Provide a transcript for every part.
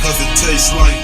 cause it tastes like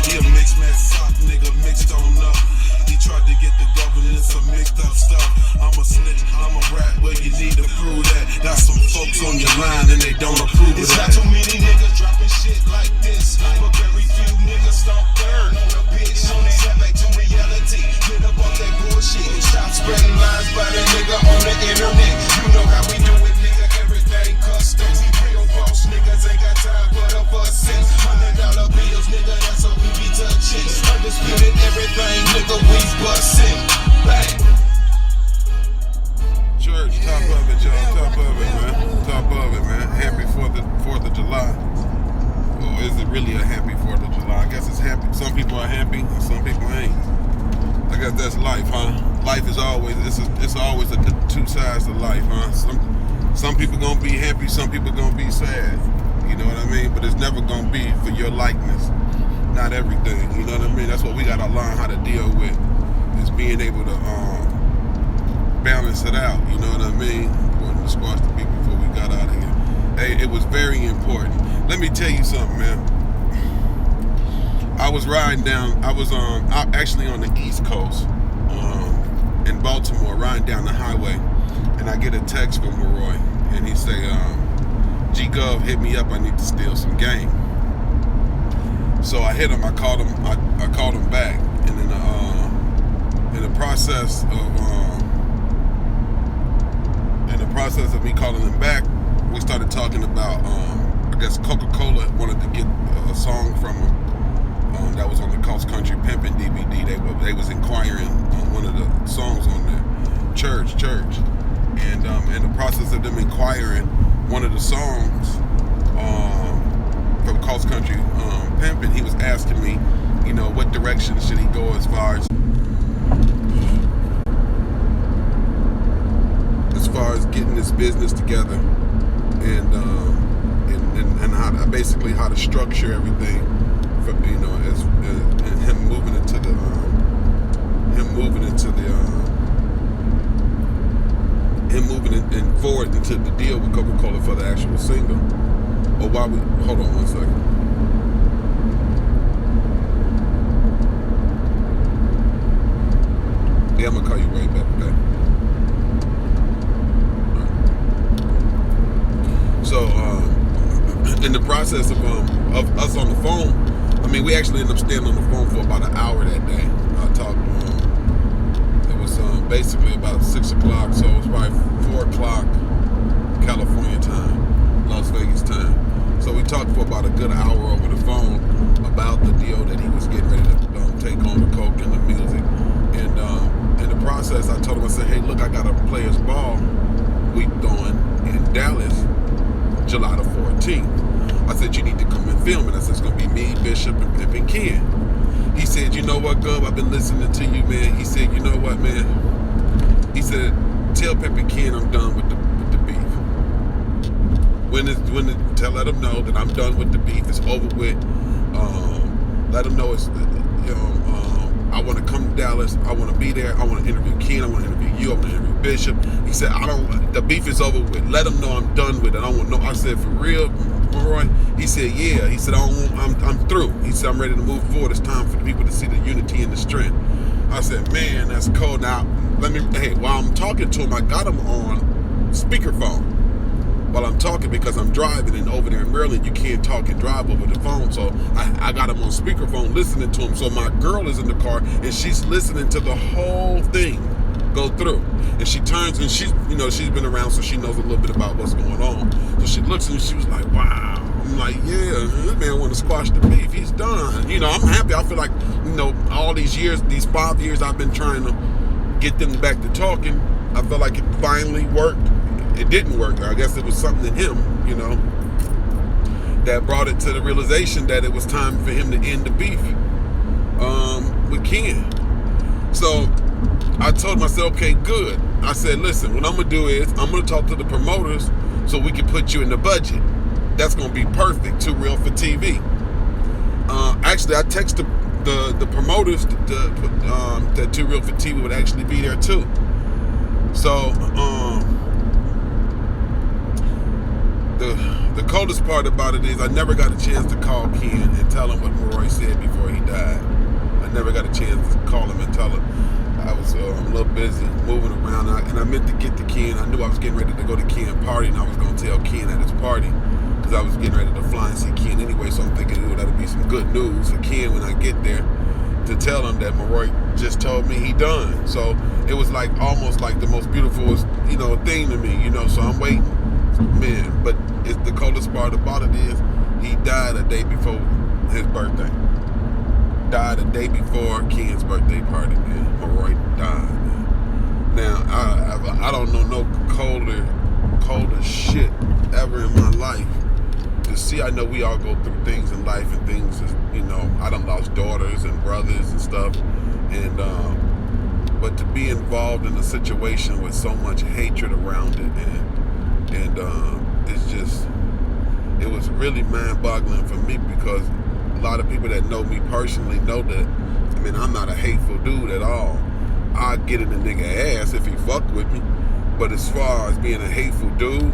he a mixed match sock nigga mixed on up. He tried to get the governance of mixed up stuff. I'm a snitch, I'm a rat, well you need to prove that. Got some folks on your line and they don't approve of that. It's not too many niggas dropping shit like this, but very few niggas don't burn on a bitch. Snap back to reality, get up off that bullshit. Stop spreading lies by the nigga on the internet. You know how we do it, nigga, everything custom. Real boss niggas ain't got time for the fussing. $100 bills, nigga, that's what we be touching. Undisputed everything, nigga, we bustin'. Bang. Church, top of it, y'all. Top of it, man. Top of it, man. Happy 4th of July. Or is it really a happy 4th of July? I guess it's happy. Some people are happy and some people ain't. I guess that's life, huh? Life is always, it's always the two sides of life, huh? Some people gonna be happy, some people gonna be sad. You know what I mean? But it's never gonna be for your likeness. Not everything, you know what I mean? That's what we gotta learn how to deal with, is being able to balance it out, you know what I mean? Wanted to squash the beat before we got out of here. Hey, it was very important. Let me tell you something, man. I was riding down, I was actually on the East Coast, in Baltimore, riding down the highway, and I get a text from Maroy, and he say, G-Gov hit me up, I need to steal some game. So I hit him, I called him back, and in the process of me calling him back, we started talking about, I guess Coca-Cola wanted to get a song from him that was on the Cross Country Pimpin DVD. They was inquiring on one of the songs on there, Church. And in the process of them inquiring one of the songs from Cross Country Pimpin, he was asking me, you know, what direction should he go as far as getting this business together, and how to structure everything, from, you know, as and him moving forward into the deal with Coca-Cola for the actual single. Or while we hold on one second. Yeah, I'm gonna call you right back, okay? So, in the process of us on the phone, I mean, we actually ended up staying on the phone for about an hour that day. I talked to him. It was basically about 6 o'clock, so it was probably 4 o'clock California time, Las Vegas time. So we talked for about a good hour over the phone about the deal that he was getting ready to take on the coke and the music. And in the process, I told him, I said, hey, look, I got a players ball week going in Dallas, July the 14th. I said, you need to come and film it. I said, it's going to be me, Bishop, and Pimpin Ken. He said, you know what, Gov, I've been listening to you, man. He said, you know what, man? He said, tell Pimpin Ken I'm done with the beef. Let him know that I'm done with the beef. It's over with. Let him know it's, I want to come to Dallas. I want to be there. I want to interview Ken. I want to interview you. I want to interview Bishop. He said, the beef is over with. Let him know I'm done with it. I don't want no. I said, for real, Maroy? He said, yeah. He said, I'm through. He said, I'm ready to move forward. It's time for the people to see the unity and the strength. I said, man, that's cold. Now, while I'm talking to him, I got him on speakerphone while I'm talking, because I'm driving, and over there in Maryland, you can't talk and drive over the phone. So I got him on speakerphone listening to him. So my girl is in the car, and she's listening to the whole thing go through. And she turns, and she's been around, so she knows a little bit about what's going on. So she looks, and she was like, wow. I'm like, yeah, this man want to squash the beef. He's done. You know, I'm happy. I feel like, all these years, these 5 years I've been trying to get them back to talking, I felt like it finally worked. It didn't work. I guess it was something in him, that brought it to the realization that it was time for him to end the beef with Ken. So I told him, I said, okay, good. I said, listen, what I'm going to do is I'm going to talk to the promoters so we can put you in the budget. That's going to be perfect. Too Real for TV. Actually, I texted the promoters that Too Real for TV would actually be there too. So the coldest part about it is I never got a chance to call Ken and tell him what Maroy said before he died. I never got a chance to call him and tell him. I was a little busy moving around, and I meant to get to Ken. I knew I was getting ready to go to Ken party, and I was going to tell Ken at his party because I was getting ready to fly and see Ken anyway, so I'm thinking, ooh, that'll be some good news for Ken when I get there to tell him that Maroy just told me he done. So it was like almost like the most beautiful, thing to me, so I'm waiting. Man, but it's the coldest part about it is he died a day before his birthday. Died a day before Ken's birthday party, man. Maroy died, man. Now, I don't know no colder shit ever in my life. To see, I know we all go through things in life and things, I done lost daughters and brothers and stuff. And, but to be involved in a situation with so much hatred around it and it's just, it was really mind-boggling for me because a lot of people that know me personally know that, I'm not a hateful dude at all. I get in the nigga ass if he fuck with me. But as far as being a hateful dude,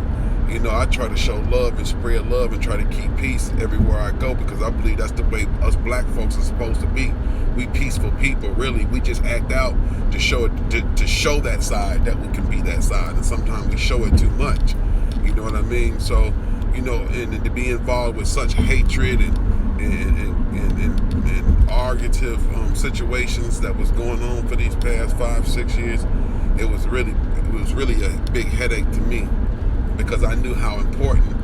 I try to show love and spread love and try to keep peace everywhere I go because I believe that's the way us black folks are supposed to be. We peaceful people, really. We just act out to show it, to show that side that we can be that side. And sometimes we show it too much. You know what I mean? So, and to be involved with such hatred and argumentative situations that was going on for these past 5-6 years, it was really a big headache to me because I knew how important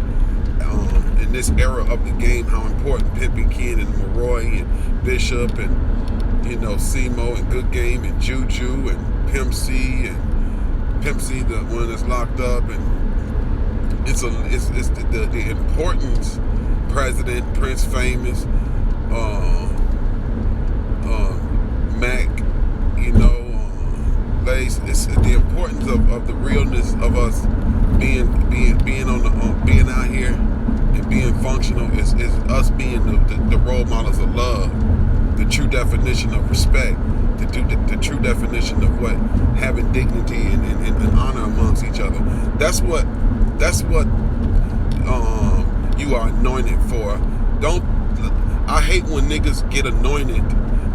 in this era of the game, how important Pimpin, Ken, and Maroy and Bishop and Simo and Good Game and Juju and Pimp C, the one that's locked up, and it's the importance. President, Prince Famous, Mac, Lace. It's the importance of the realness of us being out here and being functional. Is us being the role models of love, the true definition of respect, the true definition of what having dignity and honor amongst each other. That's what you are anointed for. I hate when niggas get anointed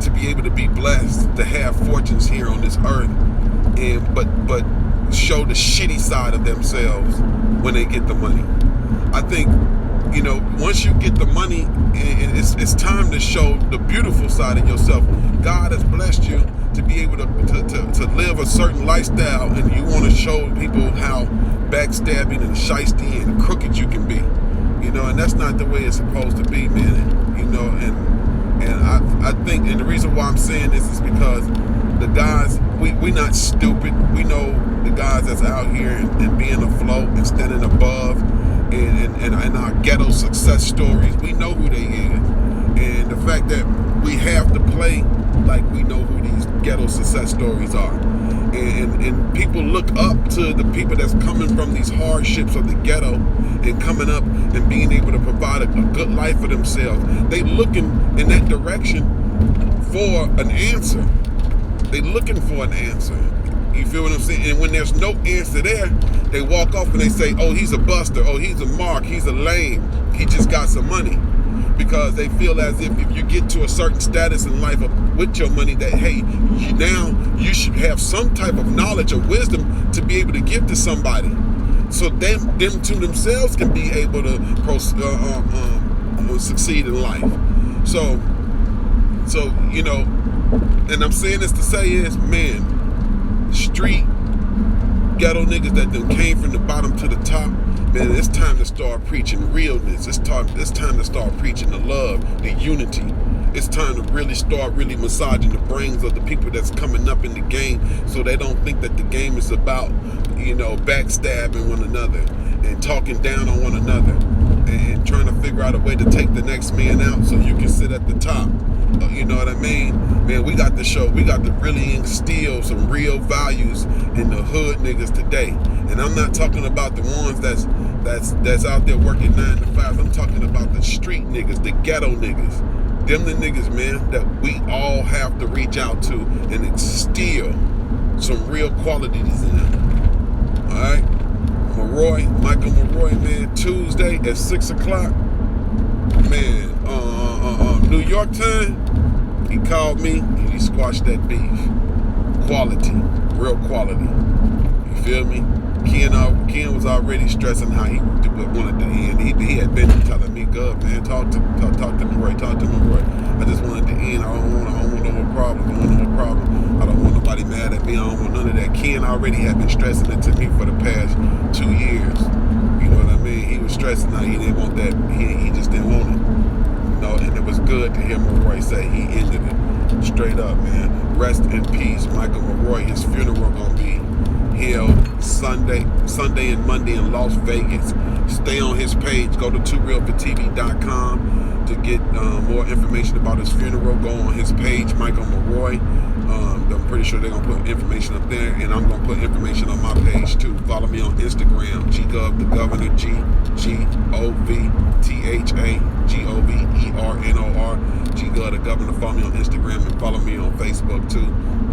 to be able to be blessed, to have fortunes here on this earth, but show the shitty side of themselves when they get the money. I think, once you get the money, it's time to show the beautiful side of yourself. God has blessed you to be able to live a certain lifestyle, and you want to show people how backstabbing and shysty and crooked you can be. And that's not the way it's supposed to be, man. And I think, and the reason why I'm saying this is because the guys, we not stupid. We know the guys that's out here and being afloat and standing above and our ghetto success stories. We know who they is. And the fact that we have to play like we know who these ghetto success stories are. And people look up to the people that's coming from these hardships of the ghetto and coming up and being able to provide a good life for themselves. They looking in that direction for an answer. They looking for an answer. You feel what I'm saying? And when there's no answer there, they walk off and they say, oh, he's a buster, oh, he's a mark, he's a lame, he just got some money. Because they feel as if you get to a certain status in life with your money that, hey, now you should have some type of knowledge or wisdom to be able to give to somebody. So them to themselves can be able to succeed in life. So and I'm saying this to say is, man, street ghetto niggas that them came from the bottom to the top, man, it's time to start preaching realness. It's time to start preaching the love, the unity. It's time to really start massaging the brains of the people that's coming up in the game, so they don't think that the game is about, backstabbing one another and talking down on one another and trying to figure out a way to take the next man out so you can sit at the top. You know what I mean? Man, we got to really instill some real values in the hood niggas today. And I'm not talking about the ones that's out there working 9 to 5. I'm talking about the street niggas, the ghetto niggas. Them the niggas, man, that we all have to reach out to and instill some real qualities in them. Alright? Michael Maroy, man, Tuesday at 6 o'clock. Man, New York time, he called me and he squashed that beef. Quality, real quality. You feel me? Ken was already stressing how he wanted to end. He had been telling me, "Good man, talk to Maroy, talk to Maroy. I just wanted to end. I don't want no more problems. I don't want nobody mad at me. I don't want none of that." Ken already had been stressing it to me for the past 2 years. You know what I mean? He was stressing how he didn't want that. He just didn't want it. You know, and it was good to hear Maroy say he ended it. Straight up, man. Rest in peace, Michael Maroy. His funeral gonna be held Sunday and Monday in Las Vegas. Stay on his page. Go to 2realfortv.com to get more information about his funeral. Go on his page, Michael Maroy. I'm pretty sure they're gonna put information up there, and I'm gonna put information on my page too. Follow me on Instagram, GGov the Governor, GGovTHAGOVERNOR, GGov the Governor. Follow me on Instagram and follow me on Facebook too.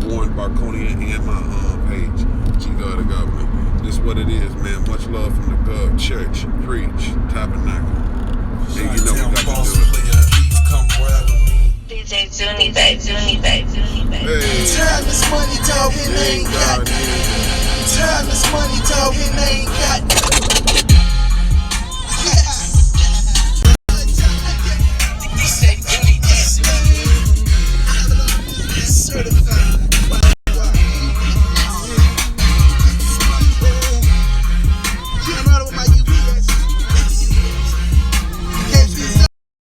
Warren Barconia and my page, GGov the Governor. This is what it is, man. Much love from the Gov Church, Preach, Tabernacle. And you know we got to do it. DJ Zuni, Hey. Time is money, dog, and they ain't got. Time is money, dog, and they ain't got.